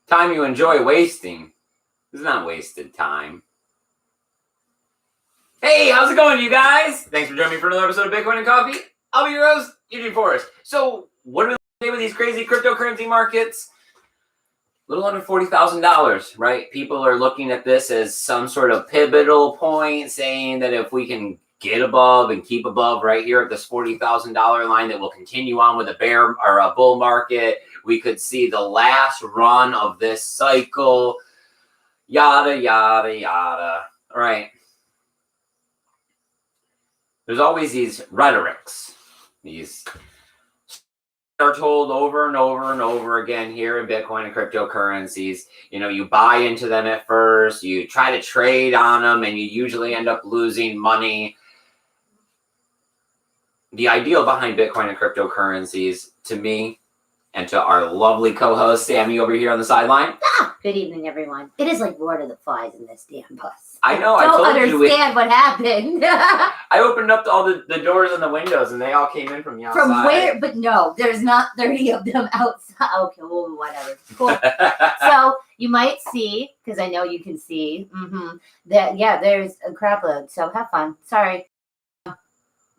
Time you enjoy wasting is not wasted time. Hey, how's it going, you guys? Thanks for joining me for another episode of Bitcoin and Coffee. I'll be your host, Eugene Forrest. So, what do we do with these crazy cryptocurrency markets? A little under $40,000, right? People are looking at this as some sort of pivotal point, saying that if we can get above and keep above right here at this $40,000 line, that we'll continue on with a bear or a bull market. We could see the last run of this cycle, yada, yada, yada. All right. There's always these rhetorics. These are told over and over and over again here in Bitcoin and cryptocurrencies. You know, you buy into them at first, you try to trade on them, and you usually end up losing money. The ideal behind Bitcoin and cryptocurrencies, to me, and to our lovely co-host, Sammy, over here on the sideline. Good evening, everyone. It is like Lord of the Flies in this damn bus. I know. I don't understand what happened. I opened up all the doors and the windows, and they all came in from the outside. From where? But no, there's not 30 of them outside. Okay, well, whatever. Cool. So you might see, because I know you can see, that, yeah, there's a crap load. So have fun. Sorry.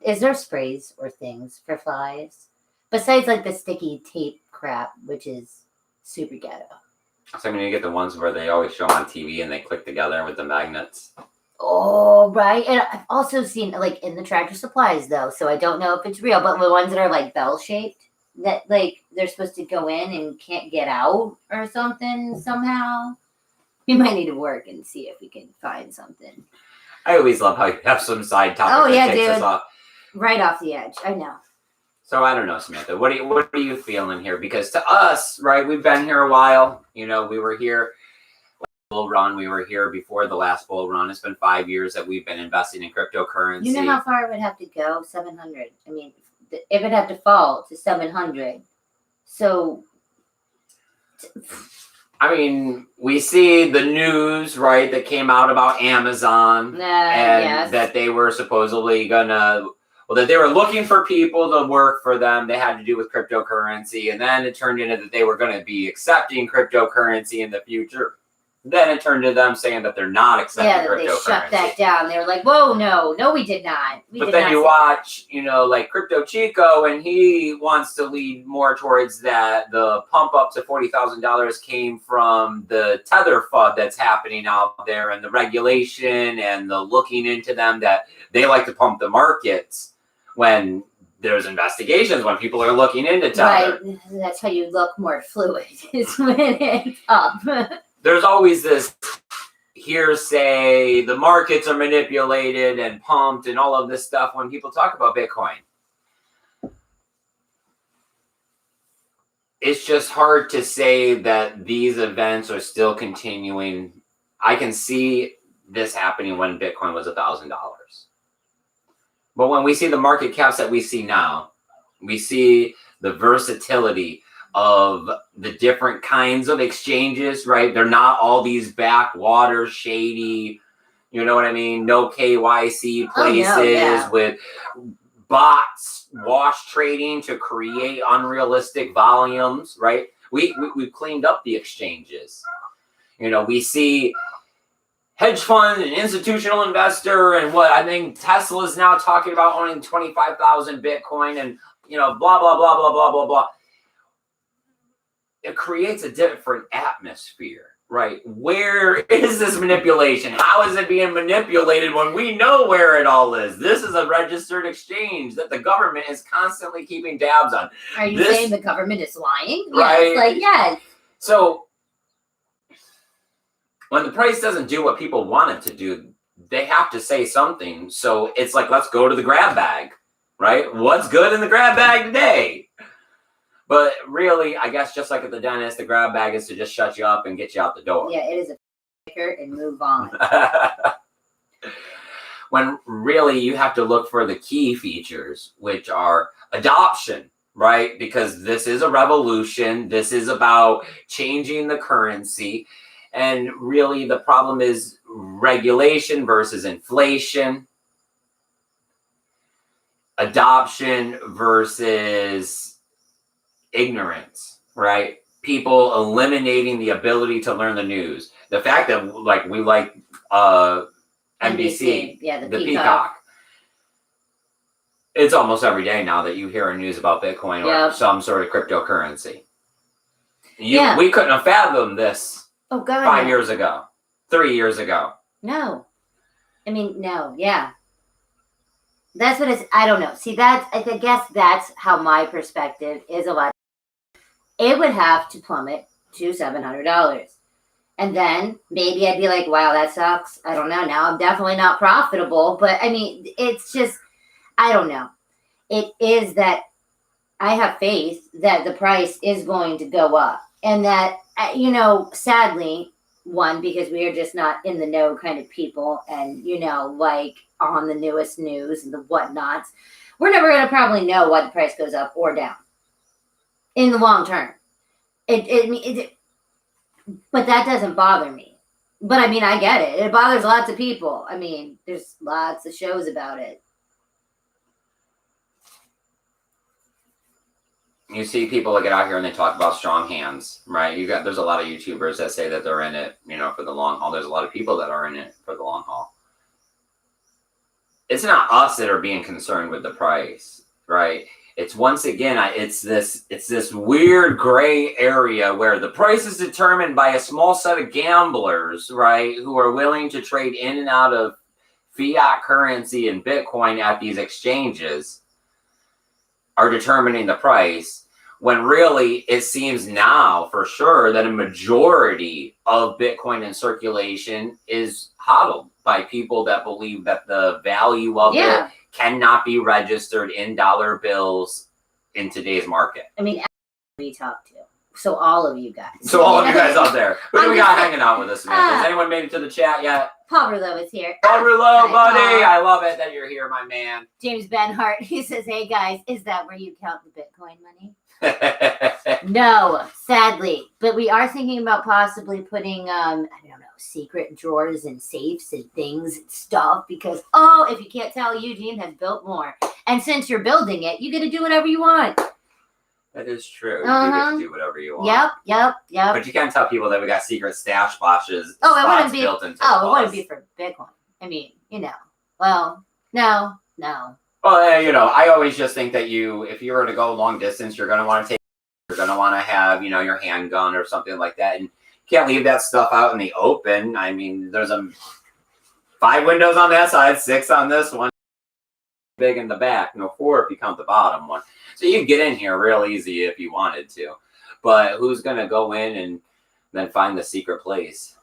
Is there sprays or things for flies? Besides, like, the sticky tape crap, which is super ghetto. So I'm going to get the ones where they always show on TV and they click together with the magnets. Oh, right. And I've also seen, like, in the Tractor Supplies, though, so I don't know if it's real, but the ones that are, like, bell-shaped, that, like, they're supposed to go in and can't get out or something somehow. We might need to work and see if we can find something. I always love how you have some side topic that takes us off. Right off the edge. I know. So I don't know, Samantha. What are you feeling here? Because to us, right, we've been here a while. You know, we were here bull run. We were here before the last bull run. It's been 5 years that we've been investing in cryptocurrency. You know how far it would have to go? 700. I mean, it would have to fall to 700. So, I mean, we see the news, right, that came out about Amazon and that they were supposedly gonna. Well, that they were looking for people to work for them. They had to do with cryptocurrency. And then it turned into that they were going to be accepting cryptocurrency in the future. Then it turned to them saying that they're not accepting cryptocurrency. Yeah, they shut that down. They were like, whoa, no, we did not. But then you watch, you know, like Crypto Chico, and he wants to lead more towards that. The pump up to $40,000 came from the Tether FUD that's happening out there and the regulation and the looking into them that they like to pump the markets. When there's investigations, when people are looking into Tether. Right, that's how you look more fluid, is when it's up. There's always this hearsay, the markets are manipulated and pumped and all of this stuff when people talk about Bitcoin. It's just hard to say that these events are still continuing. I can see this happening when Bitcoin was $1,000. But when we see the market caps that we see now, we see the versatility of the different kinds of exchanges, right? They're not all these backwater, shady, you know what I mean? No KYC places with bots, wash trading to create unrealistic volumes, right? We've cleaned up the exchanges. You know, we see hedge fund and institutional investor, and what I think Tesla's now talking about owning 25,000 Bitcoin, and you know, blah blah blah blah blah blah blah. It creates a different atmosphere, right? Where is this manipulation? How is it being manipulated when we know where it all is? This is a registered exchange that the government is constantly keeping tabs on. Are you saying the government is lying? Right? Yes, like yes. So when the price doesn't do what people want it to do, they have to say something. So it's like, let's go to the grab bag, right? What's good in the grab bag today? But really, I guess just like at the dentist, the grab bag is to just shut you up and get you out the door. Yeah, it is a picker and move on. When really you have to look for the key features, which are adoption, right? Because this is a revolution. This is about changing the currency. And really the problem is regulation versus inflation, adoption versus ignorance, right? people eliminating the ability to learn the news. The fact that we like NBC, yeah, the Peacock. It's almost every day now that you hear news about Bitcoin or some sort of cryptocurrency. We couldn't have fathomed this 5 years ago, 3 years ago. No. I mean, no, yeah. That's what it's, I don't know. See, I guess that's how my perspective is a lot. It would have to plummet to $700. And then maybe I'd be like, wow, that sucks. I don't know. Now I'm definitely not profitable. But I mean, it's just, I don't know. It is that I have faith that the price is going to go up. And that, sadly, one, because we are just not in the know kind of people and, on the newest news and the whatnots, we're never going to probably know what the price goes up or down in the long term. But that doesn't bother me. But I mean, I get it. It bothers lots of people. I mean, there's lots of shows about it. You see people that get out here and they talk about strong hands, right? There's a lot of YouTubers that say that they're in it, for the long haul. There's a lot of people that are in it for the long haul. It's not us that are being concerned with the price, right? It's once again, it's this weird gray area where the price is determined by a small set of gamblers, right, who are willing to trade in and out of fiat currency and Bitcoin at these exchanges are determining the price, when really it seems now for sure that a majority of Bitcoin in circulation is hodled by people that believe that the value of it cannot be registered in dollar bills in today's market. I mean, we talk to. So all of you guys. So all of you guys out there. Who do we got hanging out with us, Samantha? Has anyone made it to the chat yet? Paul Rouleau is here. Paul Rouleau, buddy. I love it that you're here, my man. James Benhart, he says, hey guys, is that where you count the Bitcoin money? No, sadly. But we are thinking about possibly putting, secret drawers and safes and things and stuff because, if you can't tell, Eugene has built more. And since you're building it, you get to do whatever you want. That is true. You get to do whatever you want. Yep. But you can't tell people that we got secret stash boxes. It wouldn't be. It wouldn't be for Bitcoin. I mean, Well, no. Well, I always just think that if you were to go long distance, you're going to want to have, your handgun or something like that, and you can't leave that stuff out in the open. I mean, there's 5 windows on that side, 6 on this one, big in the back, 4 if you count the bottom one. So you can get in here real easy if you wanted to. But who's going to go in and then find the secret place?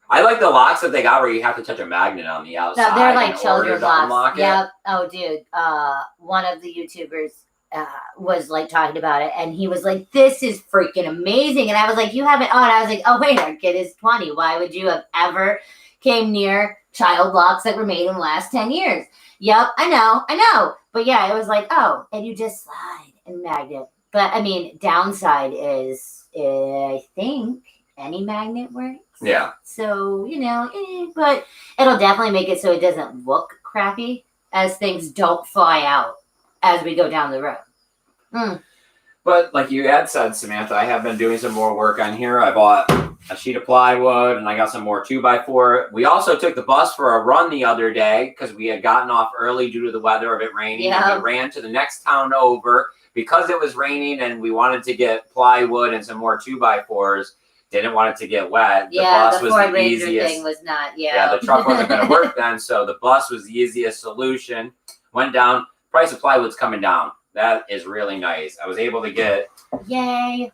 I like the locks that they got where you have to touch a magnet on the outside. No, they're like children's locks. Yep. Oh, dude. One of the YouTubers was like talking about it, and he was like, "This is freaking amazing." And I was like, "You haven't?" Oh, and I was like, "Oh, wait, our kid is 20. Why would you have ever came near child locks that were made in the last 10 years?" Yep, I know. But yeah, it was like, and you just slide and magnet. But I mean, downside is, I think any magnet works. Yeah. So, but it'll definitely make it so it doesn't look crappy as things don't fly out as we go down the road. But like you had said, Samantha, I have been doing some more work on here. I bought a sheet of plywood and I got some more 2x4. We also took the bus for a run the other day because we had gotten off early due to the weather of it raining. Yeah. And we ran to the next town over because it was raining and we wanted to get plywood and some more 2x4s. Didn't want it to get wet. The bus was the easiest. Thing was not, Yeah, the truck wasn't going to work then, so the bus was the easiest solution. Went down. Price of plywood's coming down. That is really nice. I was able to get, yay,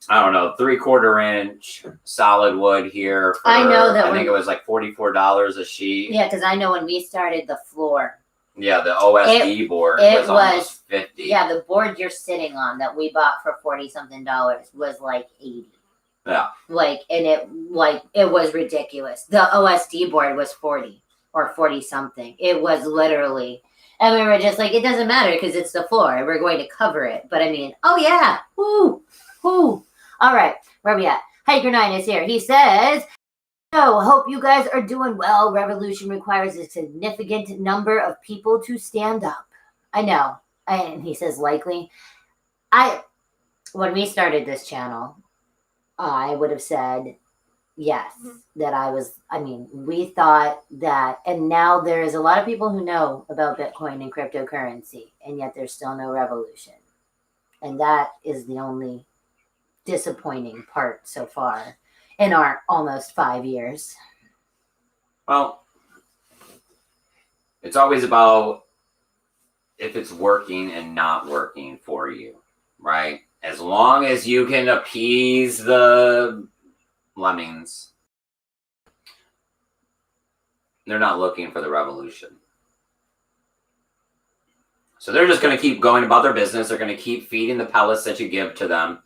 I don't know, 3/4 inch solid wood here. I know that. I think it was like $44 a sheet. Yeah, because I know when we started the floor. Yeah, the OSD board was almost $50. Yeah, the board you're sitting on that we bought for $40-something was like $80. Yeah. It was ridiculous. The OSD board was 40 or 40 something. It was literally, and we were just like, it doesn't matter because it's the floor. We're going to cover it. But I mean, oh yeah. Woo. All right. Where are we at? Hiker9 is here. He says, hope you guys are doing well. Revolution requires a significant number of people to stand up. I know. And he says, likely. When we started this channel, I would have said yes, that we thought that, and now there is a lot of people who know about Bitcoin and cryptocurrency, and yet there's still no revolution. And that is the only disappointing part so far in our almost 5 years. Well, it's always about if it's working and not working for you, right? As long as you can appease the lemmings, they're not looking for the revolution. So they're just going to keep going about their business. They're going to keep feeding the pellets that you give to them.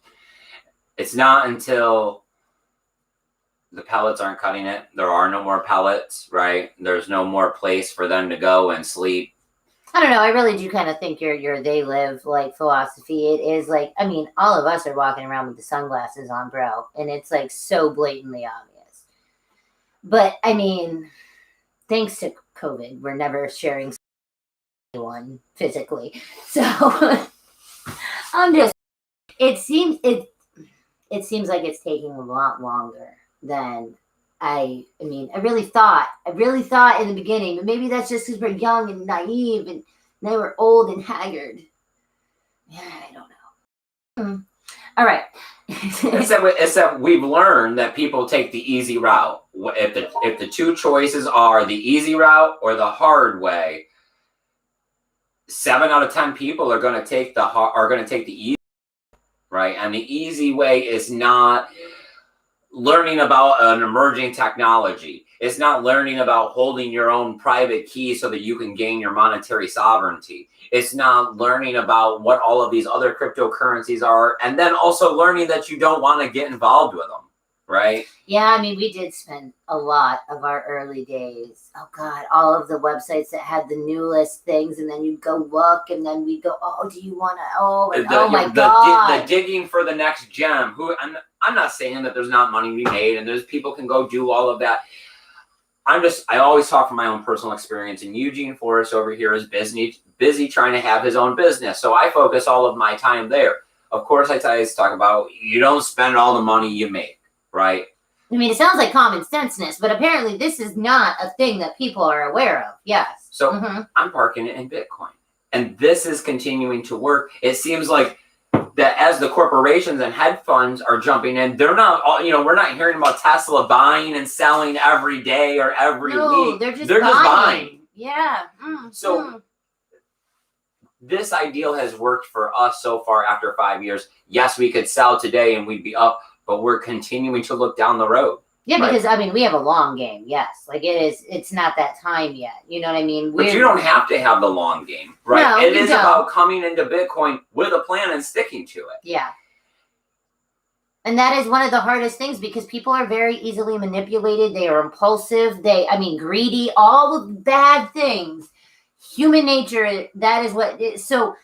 It's not until the pellets aren't cutting it. There are no more pellets, right? There's no more place for them to go and sleep. I don't know. I really do kind of think your they live like philosophy. It is like, I mean, all of us are walking around with the sunglasses on, bro, and it's like so blatantly obvious. But I mean, thanks to COVID, we're never sharing anyone physically. So I'm just. It seems like it's taking a lot longer than I mean, I really thought in the beginning, but maybe that's just because we're young and naive and they were old and haggard. Yeah, I don't know. All right. It's that we've learned that people take the easy route. If the two choices are the easy route or the hard way, 7 out of 10 people are going to take the easy, right? And the easy way is not learning about an emerging technology. It's not learning about holding your own private key so that you can gain your monetary sovereignty. It's not learning about what all of these other cryptocurrencies are, and then also learning that you don't want to get involved with them, right? Yeah, I mean, we did spend a lot of our early days. Oh God, all of the websites that had the newest things, and then you'd go look, and then we'd go, "Oh, do you want to?" Oh, and oh my God, the digging for the next gem. I'm not saying that there's not money to be made, and there's people can go do all of that. I always talk from my own personal experience, and Eugene Forrest over here is busy trying to have his own business, so I focus all of my time there. Of course, I always talk about you don't spend all the money you make, right? I mean, it sounds like common senseness, but apparently this is not a thing that people are aware of. Yes. So I'm parking it in Bitcoin. And this is continuing to work. It seems like that as the corporations and hedge funds are jumping in, they're not, we're not hearing about Tesla buying and selling every day or every week. They're just buying. Yeah. So this ideal has worked for us so far after 5 years. Yes, we could sell today and we'd be up, but we're continuing to look down the road. Yeah, because I mean, we have a long game. Yes, like it's not that time yet. You know what I mean? But you don't have to have the long game, right? No, it is about coming into Bitcoin with a plan and sticking to it. Yeah. And that is one of the hardest things because people are very easily manipulated. They are impulsive. Greedy, all the bad things. Human nature, that is what it is. So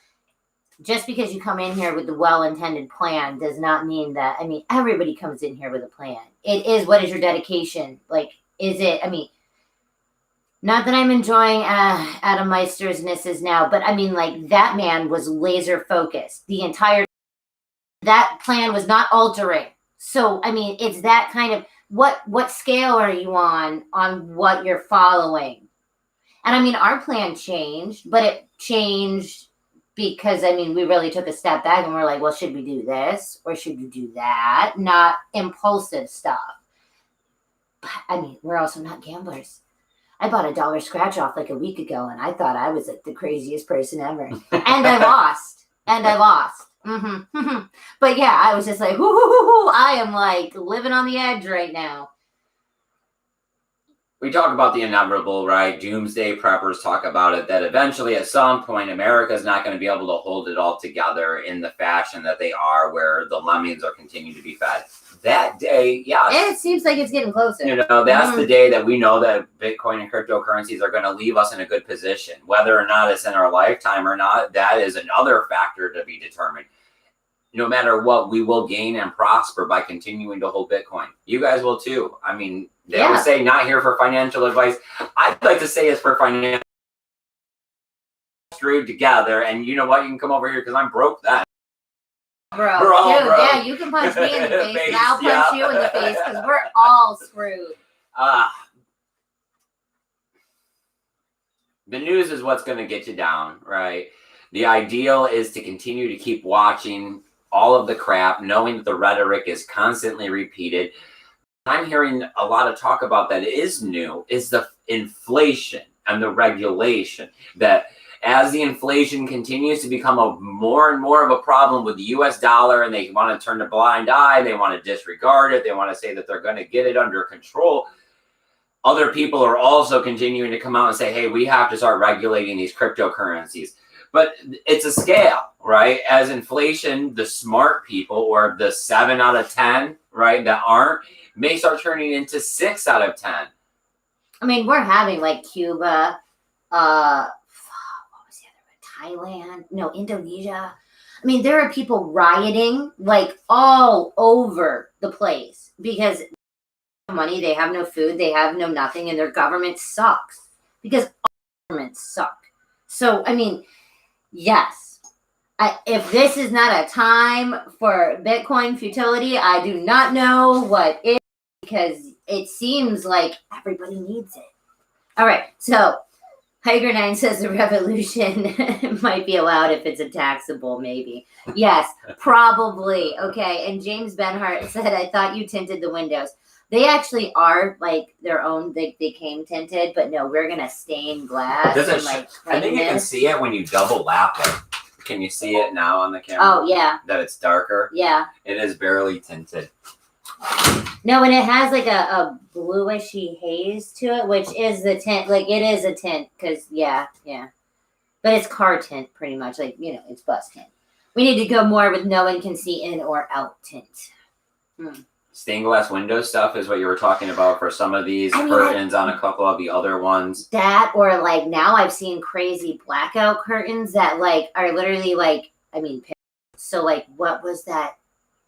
just because you come in here with the well-intended plan does not mean that, everybody comes in here with a plan. It is, what is your dedication? Like, is it, not that I'm enjoying Adam Meister's misses now, but that man was laser focused the entire, that plan was not altering. So, it's that kind of, what scale are you on what you're following? And our plan changed, but it changed because, we really took a step back and we're like, well, should we do this or should we do that? Not impulsive stuff. But, we're also not gamblers. I bought a dollar scratch off like a week ago and I thought I was like the craziest person ever. And I lost. But yeah, I was just like, I am like living on the edge right now. We talk about the inevitable, right? Doomsday preppers talk about it, that eventually at some point America is not going to be able to hold it all together in the fashion that they are, where the lemmings are continuing to be fed. That day, yeah. It seems like it's getting closer. That's the day that we know that Bitcoin and cryptocurrencies are going to leave us in a good position. Whether or not it's in our lifetime or not, that is another factor to be determined. No matter what, we will gain and prosper by continuing to hold Bitcoin. You guys will too. They always say not here for financial advice. I'd like to say it's for financial screwed together. And you know what? You can come over here because I'm broke then. Bro, We're all dude, broke. yeah, you can punch me in the face, and I'll punch yeah. you in the face because we're all screwed. The news is what's going to get you down, right? The ideal is to continue to keep watching all of the crap, knowing that the rhetoric is constantly repeated. I'm hearing a lot of talk about that is new, is the inflation and the regulation. That as the inflation continues to become a more and more of a problem with the US dollar, and they want to turn a blind eye, they want to disregard it, they want to say that they're going to get it under control. Other people are also continuing to come out and say, hey, we have to start regulating these cryptocurrencies. But it's a scale, right? As inflation, the smart people, or the 7 out of 10, right, that aren't, may start turning into 6 out of 10. I mean, we're having like Cuba, what was the other one? Thailand, no, Indonesia. I mean, there are people rioting like all over the place because they have money, they have no food, they have no nothing, and their government sucks because all governments suck. So, I mean, yes. If this is not a time for Bitcoin futility, I do not know what is, because it seems like everybody needs it. All right, so Hiker9 says the revolution might be allowed if it's a taxable, maybe. Yes, probably. Okay, and James Benhart said, I thought you tinted the windows. They actually are like their own, they came tinted, but no, we're going to stain glass. Does it and, like, I think you can see it when you double lap it. Can you see it now on the camera? Oh, yeah. That it's darker? Yeah. It is barely tinted. No, and it has like a bluishy haze to it, which is the tint. Like, it is a tint because, yeah. But it's car tint pretty much. Like, it's bus tint. We need to go more with no one can see in or out tint. Stained glass window stuff is what you were talking about for some of these curtains on a couple of the other ones. That, or like now I've seen crazy blackout curtains that like are literally like, so like what was that?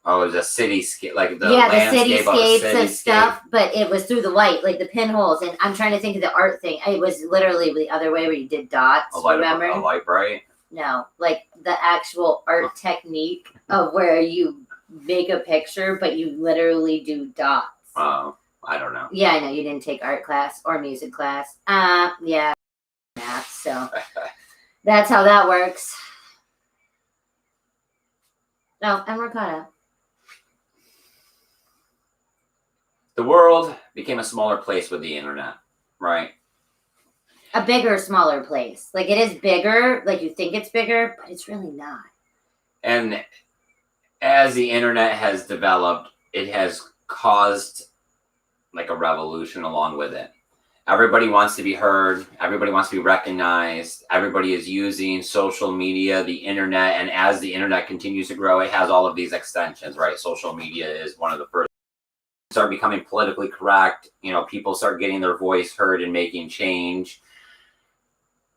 Oh, it was a cityscape, like the cityscapes of stuff, but it was through the light, like the pinholes. And I'm trying to think of the art thing. It was literally the other way where you did dots. Remember? A light bright? No, like the actual art technique of where you make a picture, but you literally do dots. Oh, I don't know. Yeah, I know you didn't take art class or music class. Yeah, math. So that's how that works. Oh, and we're caught up. The world became a smaller place with the internet, right? A bigger, smaller place. Like, it is bigger, like you think it's bigger, but it's really not. And as the internet has developed, it has caused like a revolution along with it. Everybody wants to be heard. Everybody wants to be recognized. Everybody is using social media, the internet. And as the internet continues to grow, it has all of these extensions, right? Social media is one of the first. Start becoming politically correct. People start getting their voice heard and making change.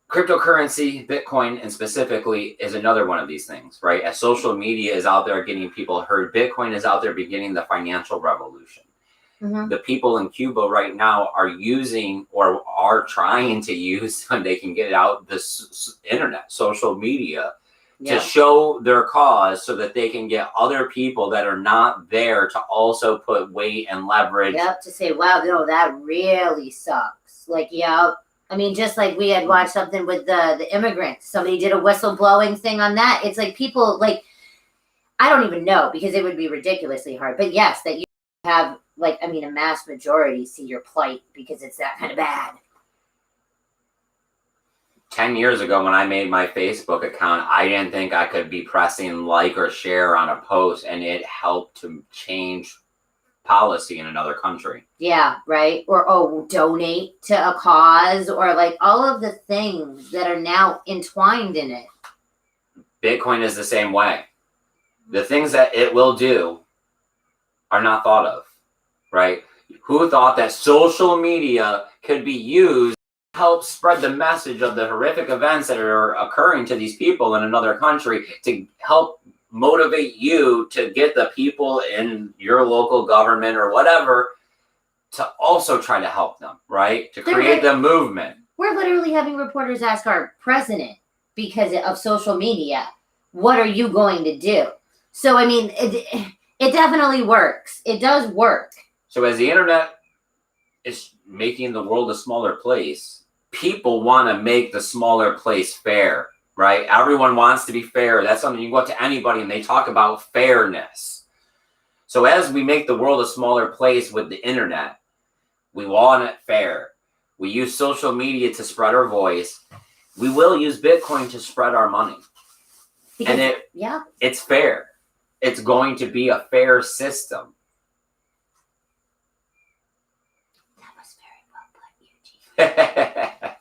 Cryptocurrency, Bitcoin, and specifically is another one of these things, right? As social media is out there getting people heard, Bitcoin is out there beginning the financial revolution. Mm-hmm. The people in Cuba right now are using or are trying to use, when they can get it out, this internet, social media, to show their cause so that they can get other people that are not there to also put weight and leverage. Yep, to say, wow, no, that really sucks. Like, just like we had watched something with the immigrants. Somebody did a whistleblowing thing on that. It's like people, like, I don't even know because it would be ridiculously hard. But yes, that you have, like, a mass majority see your plight because it's that kind of bad. 10 years ago when I made my Facebook account, I didn't think I could be pressing like or share on a post, and it helped to change policy in another country. Yeah, right. Or donate to a cause, or like all of the things that are now entwined in it. Bitcoin is the same way. The things that it will do are not thought of, right? Who thought that social media could be used to help spread the message of the horrific events that are occurring to these people in another country, to help motivate you to get the people in your local government or whatever to also try to help them, right? To create the movement. We're literally having reporters ask our president, because of social media, what are you going to do? So I mean, it definitely works. It does work. So as the internet is making the world a smaller place, people want to make the smaller place fair, right? Everyone wants to be fair. That's something you go up to anybody and they talk about fairness. So as we make the world a smaller place with the internet, we want it fair. We use social media to spread our voice. We will use Bitcoin to spread our money. Because, And it's fair. It's going to be a fair system. That was very well put, Eugene.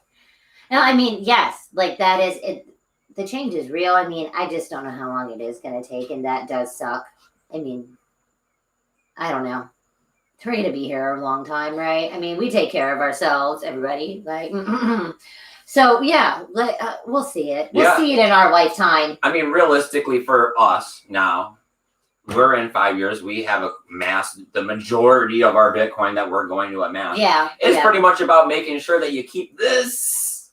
No, I mean, yes, like that is it. The change is real. I mean, I just don't know how long it is going to take, and that does suck. I mean, I don't know. We're going to be here a long time, right? I mean, we take care of ourselves, everybody. Like, so yeah, we'll see it. We'll see it in our lifetime. I mean, realistically, for us now, we're in 5 years. We have amassed the majority of our Bitcoin that we're going to amass. Yeah, it's pretty much about making sure that you keep this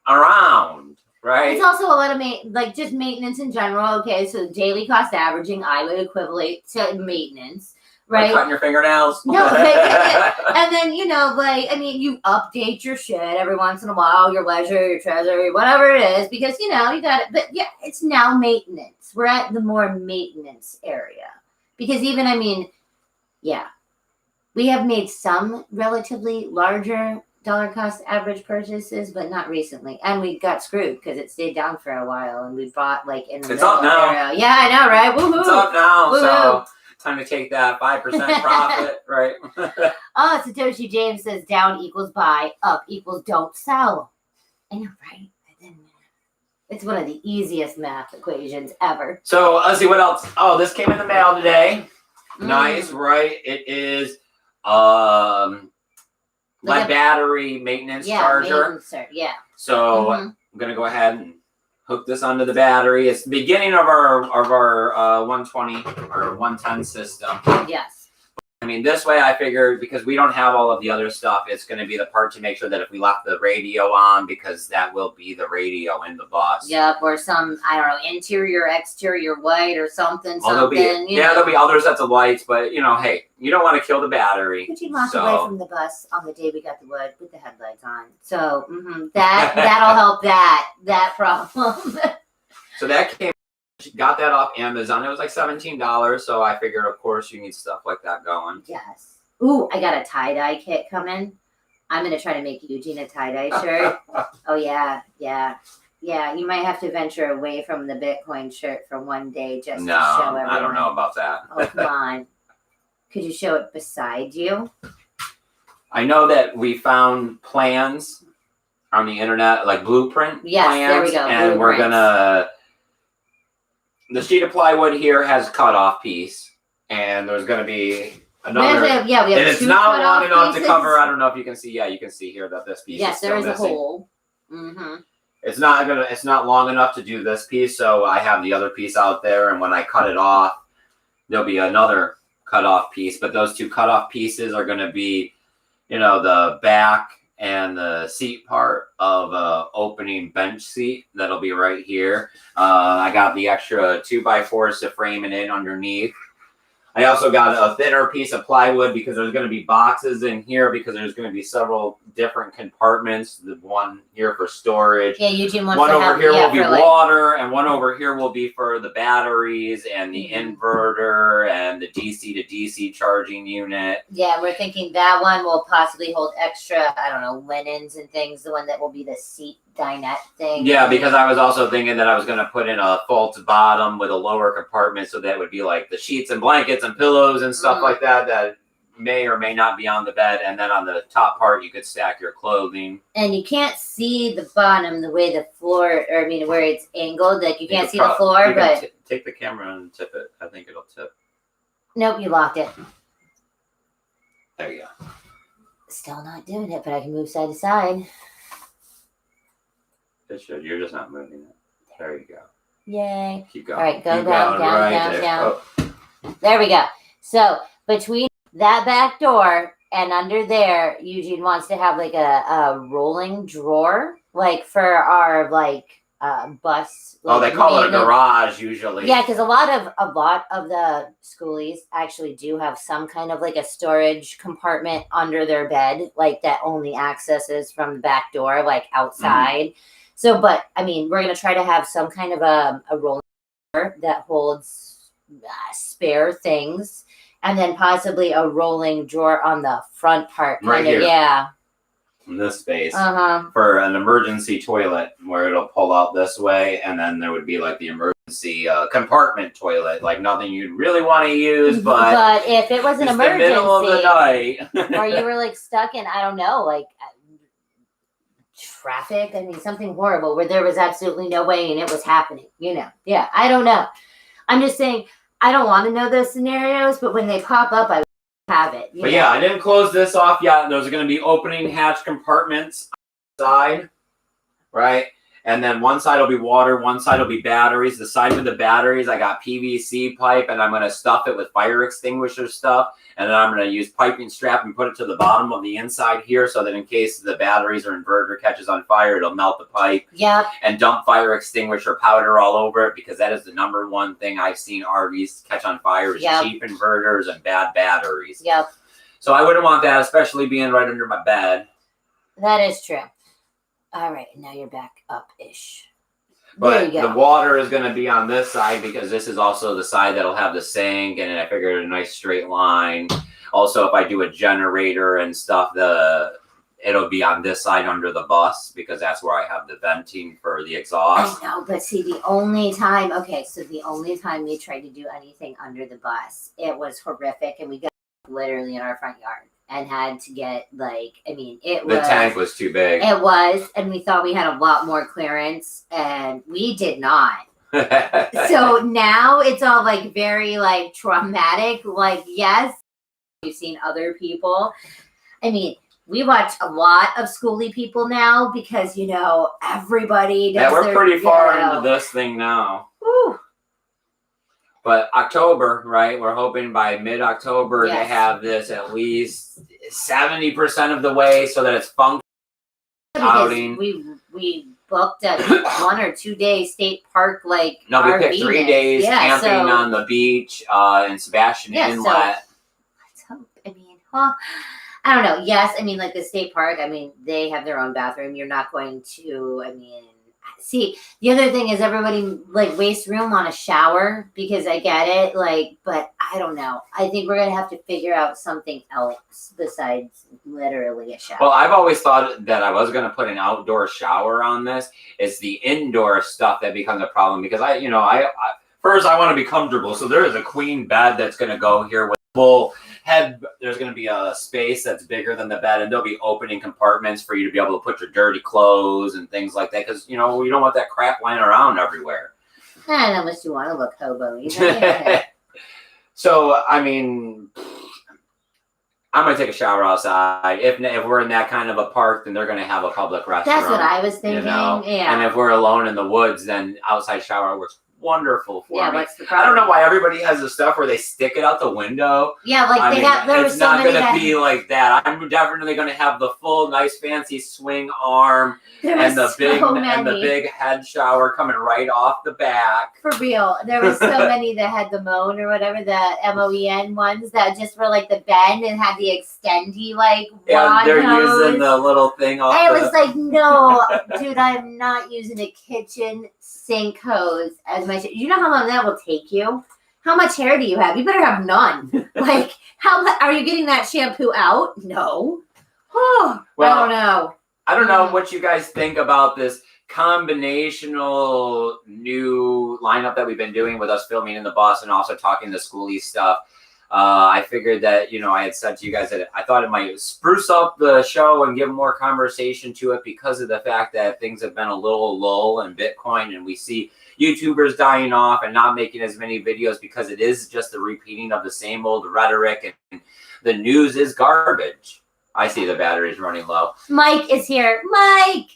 around, right? It's also a lot of just maintenance in general. Okay, so daily cost averaging, I would equivalent to maintenance. Right. Like cutting your fingernails. No, and then you update your shit every once in a while, your ledger, your treasury, whatever it is, because you got it. But yeah, it's now maintenance. We're at the more maintenance area because we have made some relatively larger dollar cost average purchases, but not recently, and we got screwed because it stayed down for a while, and we bought like in the it's up now. Area. Yeah, I know, right? Woohoo! It's up now. Woo-hoo. So. Time to take that 5% profit, right? Satoshi James says down equals buy, up equals don't sell. I know, right? It's one of the easiest math equations ever. So let's see what else. Oh, this came in the mail today. Nice, right? It is lead battery maintenance charger. So I'm gonna go ahead and hook this onto the battery. It's the beginning of our 120 or 110 system. Yes. I mean, this way I figured because we don't have all of the other stuff, it's going to be the part to make sure that if we left the radio on, because that will be the radio in the bus. Yep, or some, I don't know, interior, exterior light or something. There'll be other sets of lights, but hey, you don't want to kill the battery. But you walked away from the bus on the day we got the wood with the headlights on. So that'll help that problem. So that got that off Amazon. It was like $17. So I figured, of course, you need stuff like that going. Yes. Ooh, I got a tie-dye kit coming. I'm going to try to make Eugene a tie-dye shirt. Oh, yeah. You might have to venture away from the Bitcoin shirt for one day just to show everyone. I don't know about that. Oh, come on. Could you show it beside you? I know that we found plans on the internet, like blueprint plans. There we go. And we're going to... The sheet of plywood here has a cutoff piece, and there's going to be another. We have and it's not long enough to cover. I don't know if you can see. Yeah, you can see here that this piece. Yes, is still there is missing. A hole. Mm-hmm. It's not long enough to do this piece, so I have the other piece out there, and when I cut it off, there'll be another cutoff piece. But those two cutoff pieces are going to be, the back and the seat part of opening bench seat that'll be right here. I got the extra 2x4s to frame it in underneath. I also got a thinner piece of plywood because there's going to be boxes in here because there's going to be several different compartments. The one here for storage. Yeah, Eugene wants one to over have, here will be water, and one over here will be for the batteries and the inverter and the DC to DC charging unit. Yeah, we're thinking that one will possibly hold extra, I don't know, linens and things. The one that will be the seat dinette thing. Yeah, because I was also thinking that I was going to put in a false bottom with a lower compartment, so that would be like the sheets and blankets and pillows and stuff like that may or may not be on the bed, and then on the top part you could stack your clothing. And you can't see the bottom the way the floor, or where it's angled, like you can't see the floor, but take the camera and tip it. I think it'll tip. Nope, you locked it. There you go. Still not doing it, but I can move side to side. It should. You're just not moving it. There you go. Yay. Keep going. All right, go Keep down, going. down. Oh. There we go. So between that back door and under there, Eugene wants to have like a rolling drawer, like for our bus. Oh, they like, call it a maintenance. garage usually. Yeah, because a lot of the schoolies actually do have some kind of like a storage compartment under their bed, like that only accesses from the back door, like outside. So, but I mean, we're gonna try to have some kind of a rolling door that holds spare things, and then possibly a rolling drawer on the front part. Right Kinda, here. yeah. In this space Uh-huh. for an emergency toilet where it'll pull out this way, and then there would be like the emergency compartment toilet, like nothing you'd really want to use, but if it was an it's emergency, the middle of the night, or you were like stuck in, I don't know, like traffic, I mean something horrible where there was absolutely no way and it was happening, Yeah, I don't know. I'm just saying I don't want to know those scenarios, but when they pop up, I have it. But yeah, I didn't close this off yet. Those are going to be opening hatch compartments side, right? And then one side will be water, one side will be batteries. The side with the batteries, I got PVC pipe, and I'm going to stuff it with fire extinguisher stuff. And then I'm going to use piping strap and put it to the bottom of the inside here so that in case the batteries or inverter catches on fire, it'll melt the pipe. Yep. And dump fire extinguisher powder all over it, because that is the number one thing I've seen RVs catch on fire is cheap inverters and bad batteries. Yep. So I wouldn't want that, especially being right under my bed. That is true. All right, now you're back up-ish. But the water is going to be on this side because this is also the side that'll have the sink, and I figured a nice straight line. Also, if I do a generator and stuff, it'll be on this side under the bus because that's where I have the venting for the exhaust. I know, but see, the only time we tried to do anything under the bus, it was horrific, and we got literally in our front yard. And had to get the tank was too big. It was, and we thought we had a lot more clearance, and we did not. So now it's all like very like traumatic. Like, yes, you've seen other people. I mean, we watch a lot of schooly people now because everybody does. Yeah, we're pretty far into this thing now. Woo. But October, right? We're hoping by mid-October to have this at least 70% of the way so that it's functional. Outing. We booked a 1 or 2 day state park we picked 3 days camping on the beach in Sebastian Inlet. So let's hope. I don't know. Yes, like the state park. They have their own bathroom. You're not going to. See, the other thing is everybody wastes room on a shower because I get it, but I don't know. I think we're gonna have to figure out something else besides literally a shower. Well, I've always thought that I was gonna put an outdoor shower on this. It's the indoor stuff that becomes a problem because first I want to be comfortable. So there is a queen bed that's gonna go here with full head. There's going to be a space that's bigger than the bed, and there'll be opening compartments for you to be able to put your dirty clothes and things like that, because you don't want that crap lying around everywhere. Unless you want to look hobo. So I'm gonna take a shower outside. If we're in that kind of a park, then they're gonna have a public restroom. That's what I was thinking. Yeah. And if we're alone in the woods, then outside shower works wonderful for me. What's the problem? I don't know why everybody has the stuff where they stick it out the window. Yeah, it's not going to be like that. I'm definitely going to have the full, nice, fancy swing arm and the big head shower coming right off the back. For real, there were so many that had the Moen or whatever, the MOEN ones that just were like the bend and had the extendy they're using the little thing off. I was like, no, dude, I'm not using a kitchen sink hose as much. You know how long that will take you? How much hair do you have? You better have none. How are you getting that shampoo out? No. Oh, well, I don't know what you guys think about this combinational new lineup that we've been doing with us filming in the bus and also talking the schoolie stuff. I figured that, I had said to you guys that I thought it might spruce up the show and give more conversation to it because of the fact that things have been a little lull in Bitcoin, and we see YouTubers dying off and not making as many videos because it is just the repeating of the same old rhetoric, and the news is garbage. I see the batteries running low. Mike is here. Mike!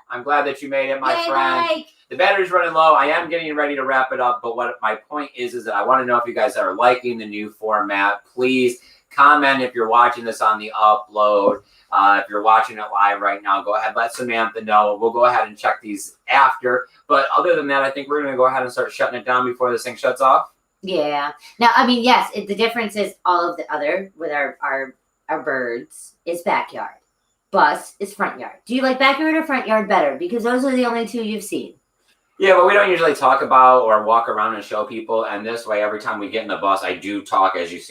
I'm glad that you made it, my friend. Mike. The battery's running low. I am getting ready to wrap it up, but what my point is that I want to know if you guys are liking the new format. Please comment if you're watching this on the upload. If you're watching it live right now, go ahead, let Samantha know. We'll go ahead and check these after. But other than that, I think we're going to go ahead and start shutting it down before this thing shuts off. Yeah. Now, I mean, yes, the difference is all of the other with our birds is backyard. Bus is front yard. Do you like backyard or front yard better? Because those are the only two you've seen. Yeah, but we don't usually talk about or walk around and show people. And this way, every time we get in the bus, I do talk, as you see.